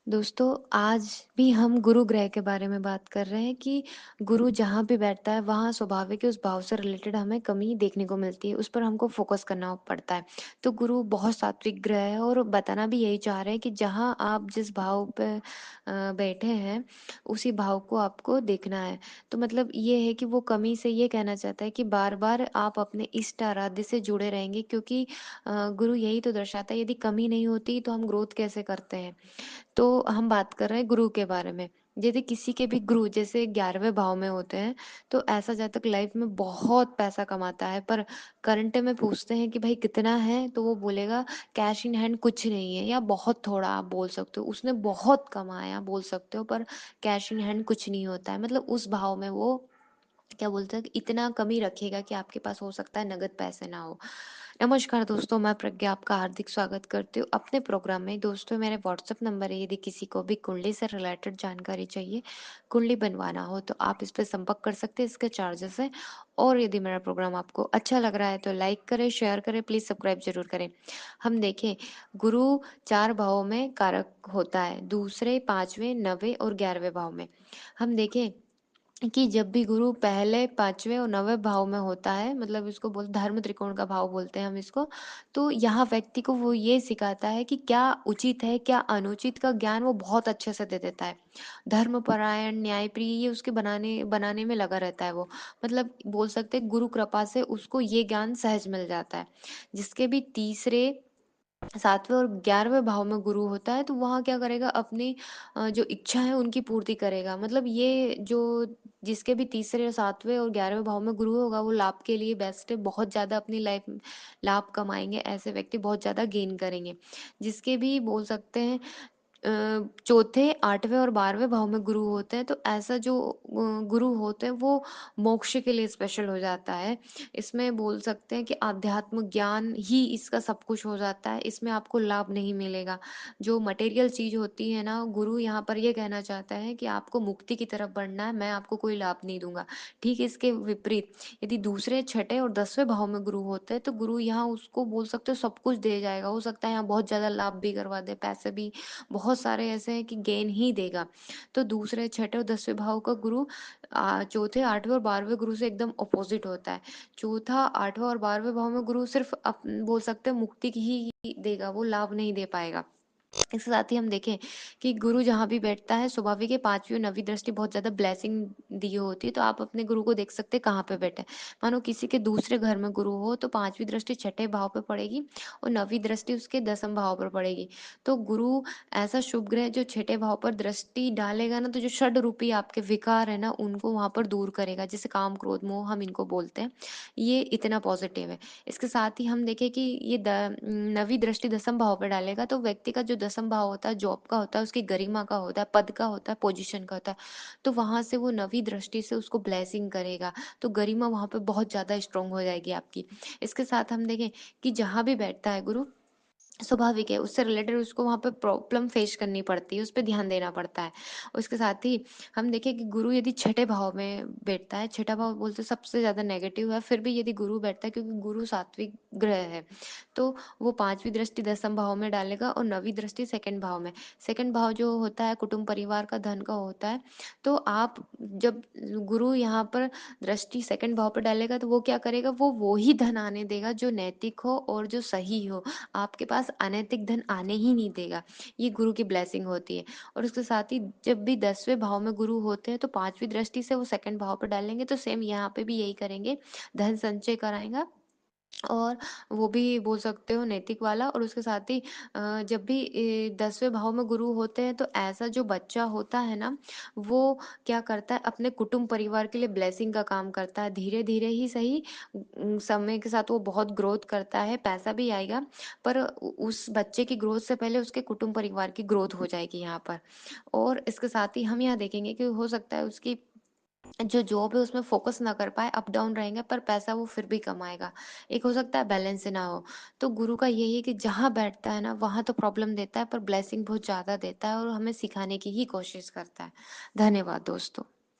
दोस्तों, आज भी हम गुरु ग्रह के बारे में बात कर रहे हैं कि गुरु जहाँ भी बैठता है, वहाँ स्वाभाविक है उस भाव से रिलेटेड हमें कमी देखने को मिलती है, उस पर हमको फ़ोकस करना पड़ता है। तो गुरु बहुत सात्विक ग्रह है और बताना भी यही चाह रहे हैं कि जहाँ आप जिस भाव पे बैठे हैं, उसी भाव को आपको देखना है। तो मतलब ये है कि वो कमी से ये कहना चाहता है कि बार-बार आप अपने इष्ट आराध्य से जुड़े रहेंगे क्योंकि गुरु यही तो दर्शाता है, यदि कमी नहीं होती तो हम ग्रोथ कैसे करते हैं। तो हम बात कर रहे हैं गुरु के बारे में। यदि किसी के भी गुरु जैसे 11वें भाव में होते हैं, तो ऐसा जातक लाइफ में बहुत पैसा कमाता है, पर करंट में पूछते हैं कि भाई कितना है? तो वो बोलेगा कैश इन हैंड कुछ नहीं है या बहुत थोड़ा आप बोल सकते हो। उसने बहुत कमाया बोल सकते हो पर कैश इन हैंड कुछ नहीं होता है। मतलब उस भाव में वो क्या बोलते हैं कि इतना कमी रखेगा कि आपके पास हो सकता है नगद पैसे ना हो। नमस्कार दोस्तों, मैं प्रज्ञा आपका हार्दिक स्वागत करती हूँ अपने प्रोग्राम में। दोस्तों, मेरे व्हाट्सएप नंबर है, यदि किसी को भी कुंडली से रिलेटेड जानकारी चाहिए, कुंडली बनवाना हो तो आप इस पे संपर्क कर सकते हैं, इसके चार्जेस हैं। और यदि मेरा प्रोग्राम आपको अच्छा लग रहा है तो लाइक करें, शेयर करें, प्लीज़ सब्सक्राइब ज़रूर करें। हम देखें, गुरु 4 भावों में कारक होता है, दूसरे, 5वें, 9वें और 11वें भाव में। हम देखें कि जब भी गुरु पहले 5वें और 9वें भाव में होता है, मतलब इसको बोल धर्म त्रिकोण का भाव बोलते हैं हम इसको। तो यहाँ व्यक्ति को वो ये सिखाता है कि क्या उचित है, क्या अनुचित का ज्ञान वो बहुत अच्छे से दे देता है। धर्मपरायण, न्यायप्रिय ये उसके बनाने बनाने में लगा रहता है वो। मतलब बोल सकते हैं गुरु कृपा से उसको ये ज्ञान सहज मिल जाता है। जिसके भी तीसरे 7वें और 11वें भाव में गुरु होता है तो वहाँ क्या करेगा अपनी जो इच्छा है उनकी पूर्ति करेगा। मतलब ये जो जिसके भी तीसरे 7वें और 11वें भाव में गुरु होगा वो लाभ के लिए बेस्ट है। बहुत ज़्यादा अपनी लाइफ में लाभ कमाएँगे, ऐसे व्यक्ति बहुत ज़्यादा गेन करेंगे। जिसके भी बोल सकते हैं चौथे, 8वें और 12वें भाव में गुरु होते हैं तो ऐसा जो गुरु होते हैं वो मोक्ष के लिए स्पेशल हो जाता है। इसमें बोल सकते हैं कि आध्यात्म ज्ञान ही इसका सब कुछ हो जाता है, इसमें आपको लाभ नहीं मिलेगा। जो मटेरियल चीज़ होती है ना, गुरु यहाँ पर ये कहना चाहता है कि आपको मुक्ति की तरफ बढ़ना है, मैं आपको कोई लाभ नहीं दूँगा। ठीक इसके विपरीत यदि दूसरे, छठे और 10वें भाव में गुरु होते हैं तो गुरु यहाँ उसको बोल सकते हो सब कुछ दे जाएगा। हो सकता है यहाँ बहुत ज़्यादा लाभ भी करवा दे, पैसे भी बहुत सारे ऐसे हैं कि गेन ही देगा। तो दूसरे, छठे और 10वें भाव का गुरु चौथे, 8वें और 12वें गुरु से एकदम अपोज़िट होता है। चौथा, 8वाँ और 12वें भाव में गुरु सिर्फ़ बोल सकते हैं मुक्ति की ही देगा, वो लाभ नहीं दे पाएगा। इसके साथ ही हम देखें कि गुरु जहाँ भी बैठता है स्वाभाविक है 5वीं और 9वीं दृष्टि बहुत ज़्यादा ब्लेसिंग दी होती है, तो आप अपने गुरु को देख सकते हैं कहाँ पे बैठे हैं। मानो किसी के दूसरे घर में गुरु हो तो 5वीं दृष्टि छठे भाव पे पड़ेगी और 9वीं दृष्टि उसके 10वें भाव पर पड़ेगी। तो गुरु ऐसा शुभ ग्रह जो छठे भाव पर दृष्टि डालेगा ना, तो जो षड रूपी आपके विकार है ना उनको वहाँ पर दूर करेगा। जैसे काम, क्रोध, मोह हम इनको बोलते हैं। ये इतना पॉजिटिव है। इसके साथ ही हम देखें कि ये 9वीं दृष्टि 10वें भाव पे डालेगा तो व्यक्ति का जो 10वां भाव होता है, जॉब का होता है, उसकी गरिमा का होता है, पद का होता है, पोजीशन का होता है। तो वहाँ से वो 9वीं दृष्टि से उसको ब्लेसिंग करेगा, तो गरिमा वहाँ पे बहुत ज़्यादा स्ट्रॉन्ग हो जाएगी आपकी। इसके साथ हम देखें कि जहाँ भी बैठता है गुरु स्वाभाविक है, उससे रिलेटेड उसको वहाँ पे प्रॉब्लम फेस करनी पड़ती है, उस पे ध्यान देना पड़ता है। उसके साथ ही हम देखें कि गुरु यदि छठे भाव में बैठता है, छठा भाव बोलते सबसे ज़्यादा नेगेटिव है, फिर भी यदि गुरु बैठता है क्योंकि गुरु सात्विक ग्रह है, तो वो 5वीं दृष्टि 10वें भाव में डालेगा और 9वीं दृष्टि सेकंड भाव में। सेकंड भाव जो होता है कुटुंब परिवार का, धन का होता है, तो आप जब गुरु यहाँ पर दृष्टि सेकंड भाव पे डालेगा तो वो क्या करेगा, वो ही धन आने देगा जो नैतिक हो और जो सही हो। आपके पास अनैतिक धन आने ही नहीं देगा। ये गुरु की ब्लेसिंग होती है। और उसके साथ ही जब भी 10वें भाव में गुरु होते हैं तो 5वीं दृष्टि से वो सेकंड भाव पे डालेंगे तो सेम यहाँ पे भी यही करेंगे, धन संचय कराएगा। और वो भी बोल सकते हो नैतिक वाला। और उसके साथ ही जब भी 10वें भाव में गुरु होते हैं तो ऐसा जो बच्चा होता है ना, वो क्या करता है अपने कुटुंब परिवार के लिए ब्लेसिंग का काम करता है। धीरे-धीरे ही सही समय के साथ वो बहुत ग्रोथ करता है, पैसा भी आएगा, पर उस बच्चे की ग्रोथ से पहले उसके कुटुंब परिवार की ग्रोथ हो जाएगी यहाँ पर। और इसके साथ ही हम यहाँ देखेंगे कि हो सकता है उसकी जो जॉब है उसमें फोकस ना कर पाए, अप डाउन रहेंगे पर पैसा वो फिर भी कमाएगा। एक हो सकता है बैलेंस ना हो। तो गुरु का यही है कि जहाँ बैठता है ना वहाँ तो प्रॉब्लम देता है पर ब्लेसिंग बहुत ज़्यादा देता है और हमें सिखाने की ही कोशिश करता है। धन्यवाद दोस्तों।